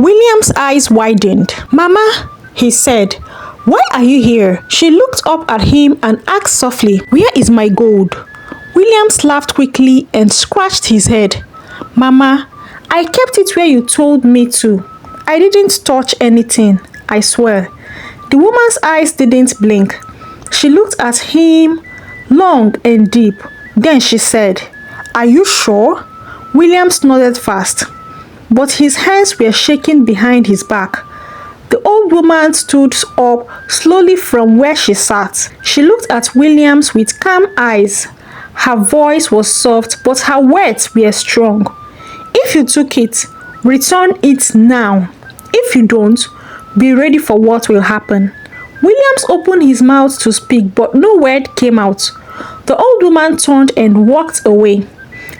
William's eyes widened. "Mama," he said, "why are you here?" She looked up at him and asked softly, "Where is my gold?" Williams laughed quickly and scratched his head. "Mama, I kept it where you told me to. I didn't touch anything, I swear." The woman's eyes didn't blink. She looked at him long and deep. Then she said, "Are you sure?" Williams nodded fast, but his hands were shaking behind his back. The old woman stood up slowly from where she sat. She looked at Williams with calm eyes. Her voice was soft, but her words were strong. "If you took it, return it now. If you don't, be ready for what will happen." Williams opened his mouth to speak, but no word came out. The old woman turned and walked away.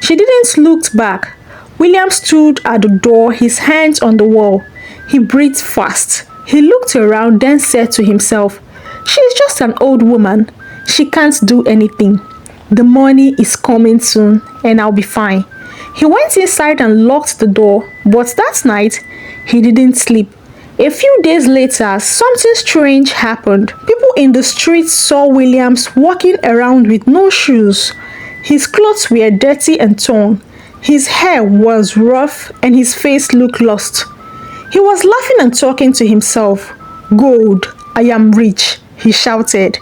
She didn't look back. William stood at the door, his hands on the wall. He breathed fast. He looked around, then said to himself, "She's just an old woman. She can't do anything. The money is coming soon, and I'll be fine." He went inside and locked the door, but that night, he didn't sleep. A few days later, something strange happened. People in the streets saw Williams walking around with no shoes. His clothes were dirty and torn. His hair was rough and his face looked lost. He was laughing and talking to himself. "Gold, I am rich," he shouted,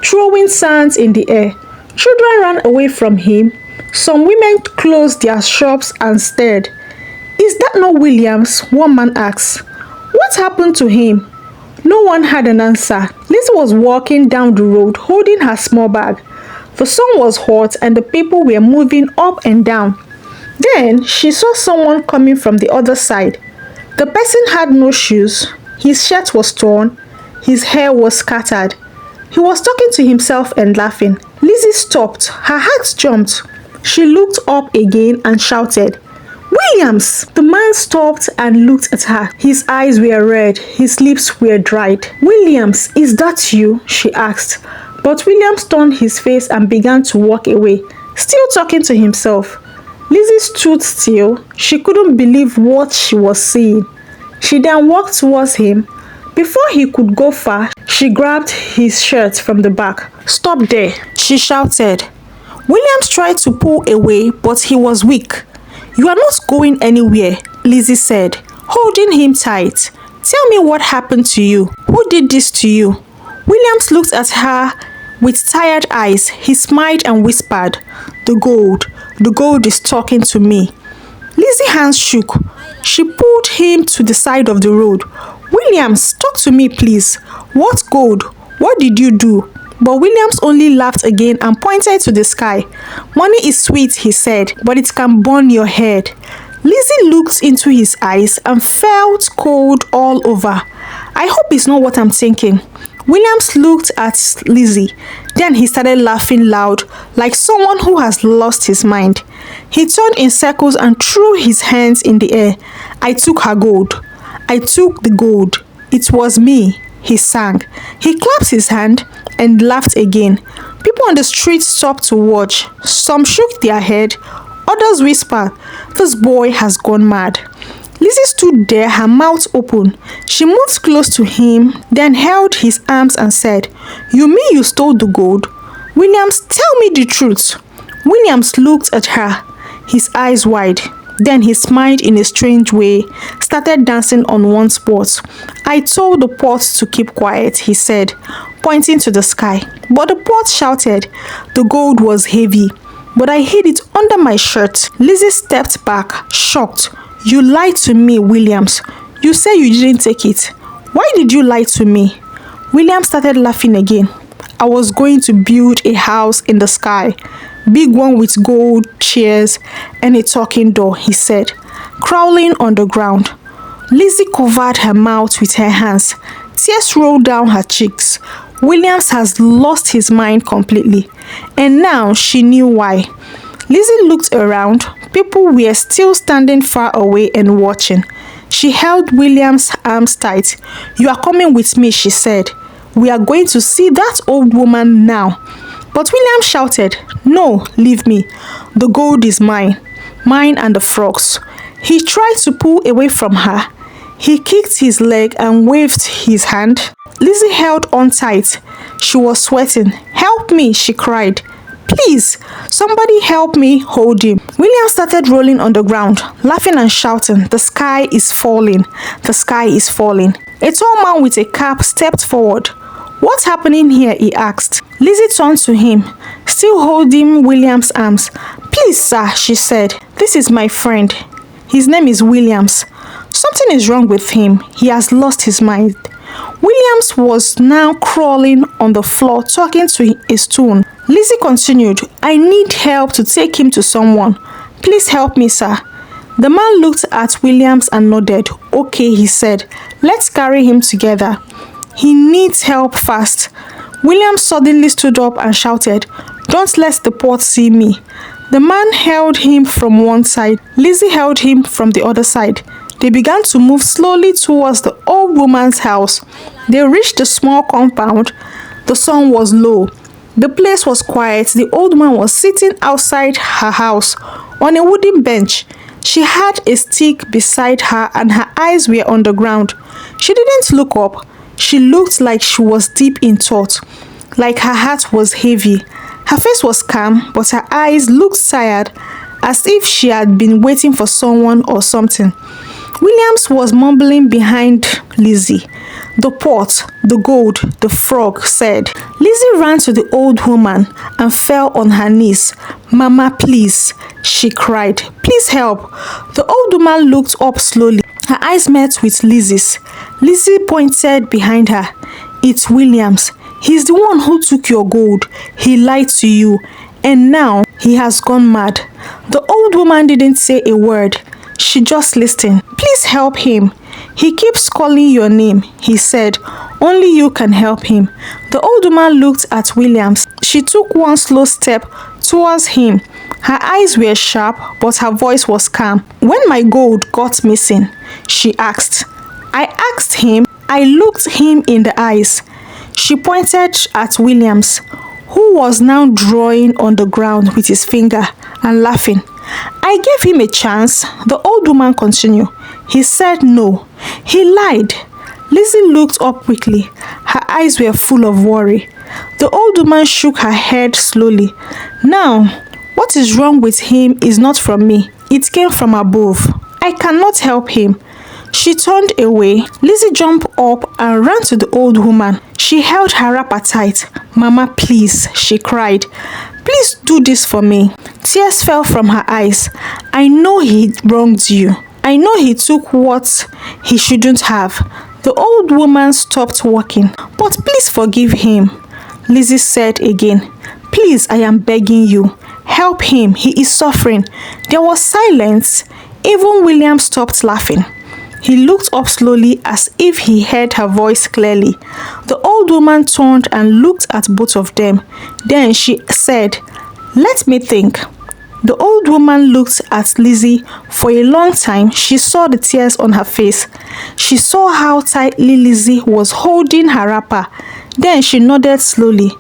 throwing sands in the air. Children ran away from him. Some women closed their shops and stared. "Is that not Williams?" one man asked. "What happened to him?" No one had an answer. Lizzy was walking down the road holding her small bag. The sun was hot and the people were moving up and down. Then she saw someone coming from the other side. The person had no shoes. His shirt was torn. His hair was scattered. He was talking to himself and laughing. Lizzy stopped. Her heart jumped. She looked up again and shouted, "Williams!" The man stopped and looked at her. His eyes were red. His lips were dried. "Williams, is that you?" she asked. But Williams turned his face and began to walk away, still talking to himself. Lizzy stood still. She couldn't believe what she was seeing. She then walked towards him. Before he could go far, she grabbed his shirt from the back. "Stop there," she shouted. Williams tried to pull away, but he was weak. "You are not going anywhere," Lizzy said, holding him tight. "Tell me what happened to you. Who did this to you?" Williams looked at her with tired eyes. He smiled and whispered, "The gold. The gold is talking to me." Lizzy's hands shook. She pulled him to the side of the road. "Williams, talk to me, please. What gold? What did you do?" But Williams only laughed again and pointed to the sky. "Money is sweet," he said, "but it can burn your head." Lizzy looked into his eyes and felt cold all over. "I hope it's not what I'm thinking." Williams looked at Lizzy. Then he started laughing loud, like someone who has lost his mind. He turned in circles and threw his hands in the air. "I took her gold. I took the gold. It was me," he sang. He clapped his hand and laughed again. People on the street stopped to watch. Some shook their head. Others whispered, "This boy has gone mad." Lizzy stood there, her mouth open. She moved close to him, then held his arms and said, "You mean you stole the gold? Williams, tell me the truth." Williams looked at her, his eyes wide. Then he smiled in a strange way, started dancing on one spot. "I told the pot to keep quiet," he said, pointing to the sky. But the pot shouted. The gold was heavy, but I hid it under my shirt. Lizzy stepped back, shocked. "You lied to me, Williams. You said you didn't take it. Why did you lie to me?" William started laughing again. "I was going to build a house in the sky, big one with gold chairs and a talking door," he said, crawling on the ground. Lizzy covered her mouth with her hands. Tears rolled down her cheeks. Williams has lost his mind completely, and now she knew why. Lizzy looked around. People were still standing far away and watching. She held William's arms tight. "You are coming with me," she said. "We are going to see that old woman now." But William shouted, "No, leave me. The gold is mine. Mine and the frogs." He tried to pull away from her. He kicked his leg and waved his hand. Lizzy held on tight. She was sweating. "Help me," she cried. "Please, somebody help me hold him." William started rolling on the ground, laughing and shouting, "The sky is falling. The sky is falling." A tall man with a cap stepped forward. "What's happening here?" he asked. Lizzy turned to him, still holding William's arms. "Please, sir," she said. "This is my friend. His name is Williams. Something is wrong with him. He has lost his mind." Williams was now crawling on the floor, talking to a stone. Lizzy continued, "I need help to take him to someone. Please help me, sir." The man looked at Williams and nodded. "Okay," he said. "Let's carry him together. He needs help fast." Williams suddenly stood up and shouted, "Don't let the pot see me." The man held him from one side. Lizzy held him from the other side. They began to move slowly towards the old woman's house. They reached the small compound. The sun was low. The place was quiet. The old woman was sitting outside her house on a wooden bench. She had a stick beside her and her eyes were on the ground. She didn't look up. She looked like she was deep in thought, like her heart was heavy. Her face was calm, but her eyes looked tired, as if she had been waiting for someone or something. Williams was mumbling behind Lizzy. "The pot, the gold, the frog," said. Lizzy ran to the old woman and fell on her knees. "Mama, please," she cried. "Please help." The old woman looked up slowly. Her eyes met with Lizzy's. Lizzy pointed behind her. "It's Williams. He's the one who took your gold. He lied to you, and now he has gone mad." The old woman didn't say a word. She just listened. "Please help him. He keeps calling your name," he said. "Only you can help him." The old woman looked at Williams. She took one slow step towards him. Her eyes were sharp, but her voice was calm. "When my gold got missing," she asked. "I asked him. I looked him in the eyes." She pointed at Williams, who was now drawing on the ground with his finger and laughing. "I gave him a chance," the old woman continued. "He said no. He lied." Lizzy looked up quickly. Her eyes were full of worry. The old woman shook her head slowly. "Now, what is wrong with him is not from me. It came from above. I cannot help him." She turned away. Lizzy jumped up and ran to the old woman. She held her wrapper tight. "Mama, please," she cried. "Please do this for me." Tears fell from her eyes. "I know he wronged you. I know he took what he shouldn't have." The old woman stopped walking. "But please forgive him," Lizzy said again. "Please, I am begging you. Help him. He is suffering." There was silence. Even William stopped laughing. He looked up slowly as if he heard her voice clearly. The old woman turned and looked at both of them. Then she said, "Let me think." The old woman looked at Lizzy for a long time. She saw the tears on her face. She saw how tightly Lizzy was holding her wrapper. Then she nodded slowly.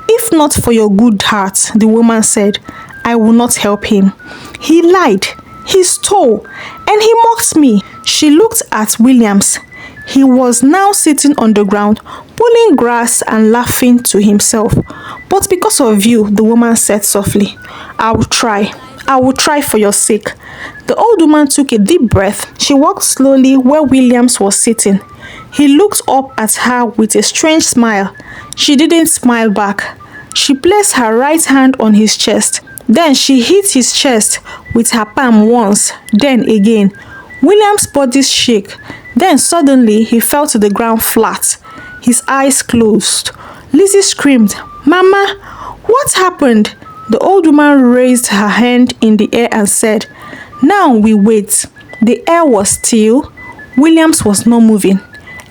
"If not for your good heart," the woman said, "I will not help him. He lied. He stole. And he mocked me." She looked at Williams. He was now sitting on the ground, pulling grass and laughing to himself. "But because of you," the woman said softly, "I will try. I will try for your sake." The old woman took a deep breath. She walked slowly where Williams was sitting. He looked up at her with a strange smile. She didn't smile back. She placed her right hand on his chest. Then she hit his chest with her palm once, then again. William's body shook. Then suddenly he fell to the ground flat. His eyes closed. Lizzy screamed, "Mama, what happened?" The old woman raised her hand in the air and said, "Now we wait." The air was still. Williams was not moving.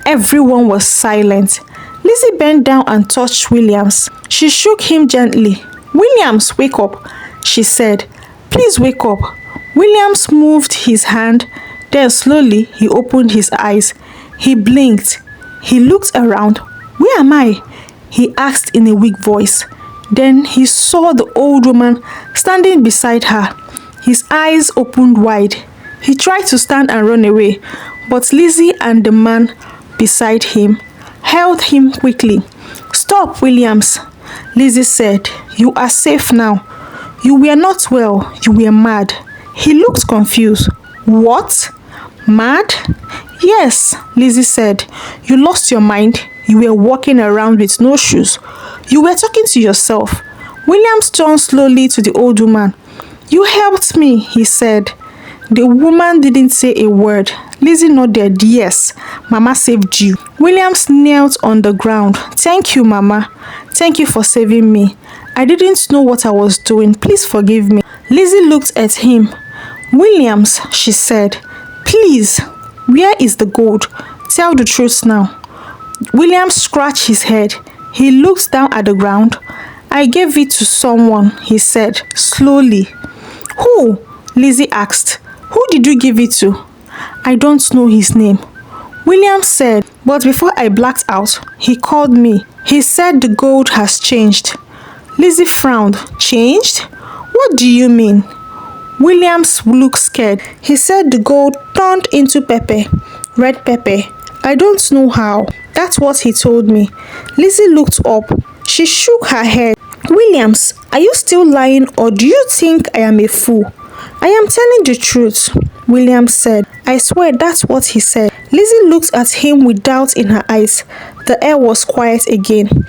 Everyone was silent. Lizzy bent down and touched Williams. She shook him gently. "Williams, wake up," she said. "Please wake up." Williams moved his hand. Then slowly he opened his eyes. He blinked. He looked around. "Where am I?" he asked in a weak voice. Then he saw the old woman standing beside her. His eyes opened wide. He tried to stand and run away, but Lizzy and the man beside him held him quickly. "Stop, Williams," Lizzy said. "You are safe now. You were not well, you were mad." He looked confused. "What? Mad?" "Yes," Lizzy said. "You lost your mind. You were walking around with no shoes. You were talking to yourself." Williams turned slowly to the old woman. "You helped me," he said. The woman didn't say a word. Lizzy nodded. "Yes, Mama saved you." Williams knelt on the ground. "Thank you, Mama. Thank you for saving me. I didn't know what I was doing. Please forgive me." Lizzy looked at him. "Williams," she said, "please, where is the gold? Tell the truth now." Williams scratched his head. He looked down at the ground. "I gave it to someone," he said slowly. "Who?" Lizzy asked. "Who did you give it to?" "I don't know his name," Williams said, "but before I blacked out, he called me. He said the gold has changed." Lizzy frowned. "Changed? What do you mean?" Williams looked scared. He said the gold turned into pepper, red pepper. "I don't know how. That's what he told me." Lizzy looked up. She shook her head. "Williams, are you still lying, or do you think I am a fool?" "I am telling the truth," Williams said. "I swear that's what he said." Lizzy looked at him with doubt in her eyes. The air was quiet again.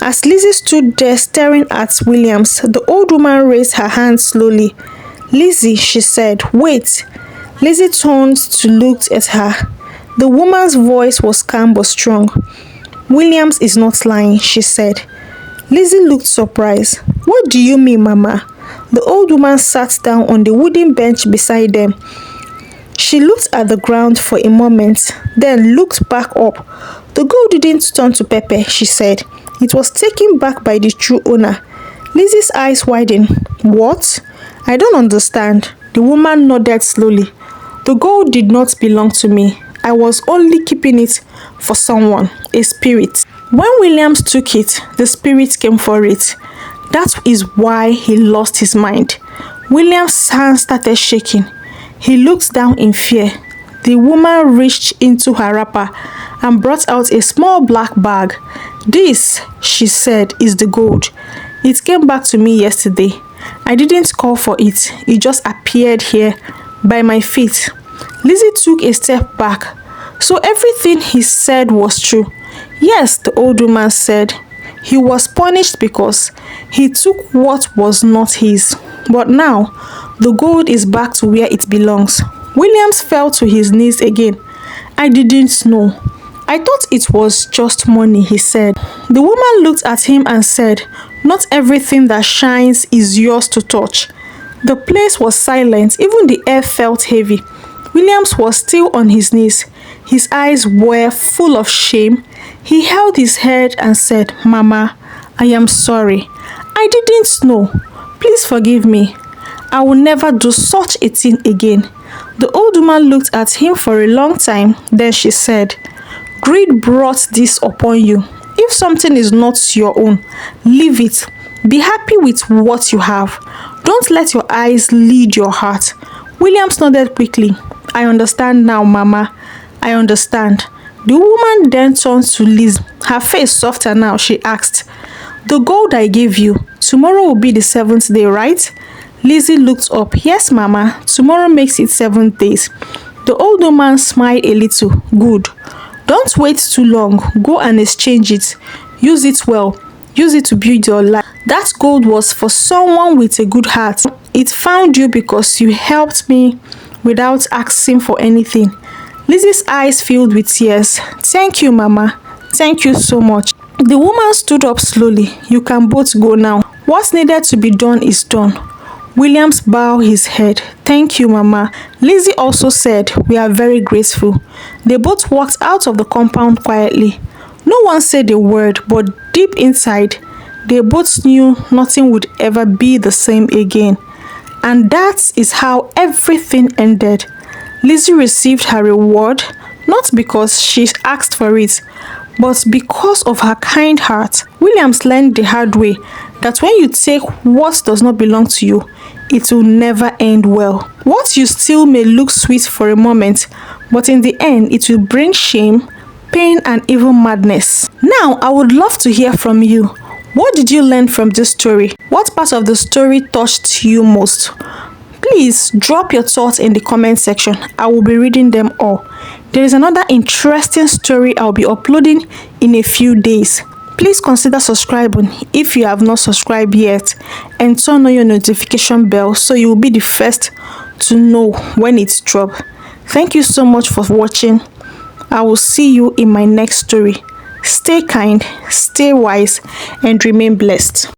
As Lizzy stood there staring at Williams, the old woman raised her hand slowly. "Lizzy," she said, "wait." Lizzy turned to look at her. The woman's voice was calm but strong. "Williams is not lying," she said. Lizzy looked surprised. "What do you mean, Mama?" The old woman sat down on the wooden bench beside them. She looked at the ground for a moment, then looked back up. "The gold didn't turn to pepper," she said. "It was taken back by the true owner." Lizzy's eyes widened. "What? I don't understand." The woman nodded slowly. "The gold did not belong to me. I was only keeping it for someone, a spirit. When Williams took it, the spirit came for it. That is why he lost his mind." William's hand started shaking. He looked down in fear. The woman reached into her wrapper and brought out a small black bag. "This," she said, "is the gold. It came back to me yesterday. I didn't call for it. It just appeared here by my feet." Lizzy took a step back. "So everything he said was true?" "Yes," the old woman said. "He was punished because he took what was not his. But now, the gold is back to where it belongs." Williams fell to his knees again. "I didn't know. I thought it was just money," he said. The woman looked at him and said, "Not everything that shines is yours to touch." The place was silent. Even the air felt heavy. Williams was still on his knees. His eyes were full of shame. He held his head and said, "Mama, I am sorry. I didn't know. Please forgive me. I will never do such a thing again." The old woman looked at him for a long time. Then she said, "Greed brought this upon you. If something is not your own, leave it. Be happy with what you have. Don't let your eyes lead your heart." Williams nodded quickly. "I understand now, Mama. I understand." The woman then turned to Liz. Her face softer now. She asked, "The gold I gave you, tomorrow will be the 7th day, right?" Lizzy looked up. "Yes, Mama. Tomorrow makes it 7 days." The old woman smiled a little. "Good. Don't wait too long. Go and exchange it. Use it well. Use it to build your life. That gold was for someone with a good heart. It found you because you helped me without asking for anything." Lizzy's eyes filled with tears. "Thank you, Mama. Thank you so much." The woman stood up slowly. "You can both go now. What needed to be done is done." Williams bowed his head. "Thank you, Mama." Lizzy also said, "We are very grateful." They both walked out of the compound quietly. No one said a word, but deep inside, they both knew nothing would ever be the same again. And that is how everything ended. Lizzy received her reward, not because she asked for it, but because of her kind heart. Williams learned the hard way that when you take what does not belong to you, it will never end well. What you steal may look sweet for a moment, but in the end, it will bring shame, pain, and even madness. Now, I would love to hear from you. What did you learn from this story? What part of the story touched you most? Please drop your thoughts in the comment section. I will be reading them all. There is another interesting story I'll be uploading in a few days. Please consider subscribing if you have not subscribed yet, and turn on your notification bell so you will be the first to know when it's dropped. Thank you so much for watching. I will see you in my next story. Stay kind, stay wise, and remain blessed.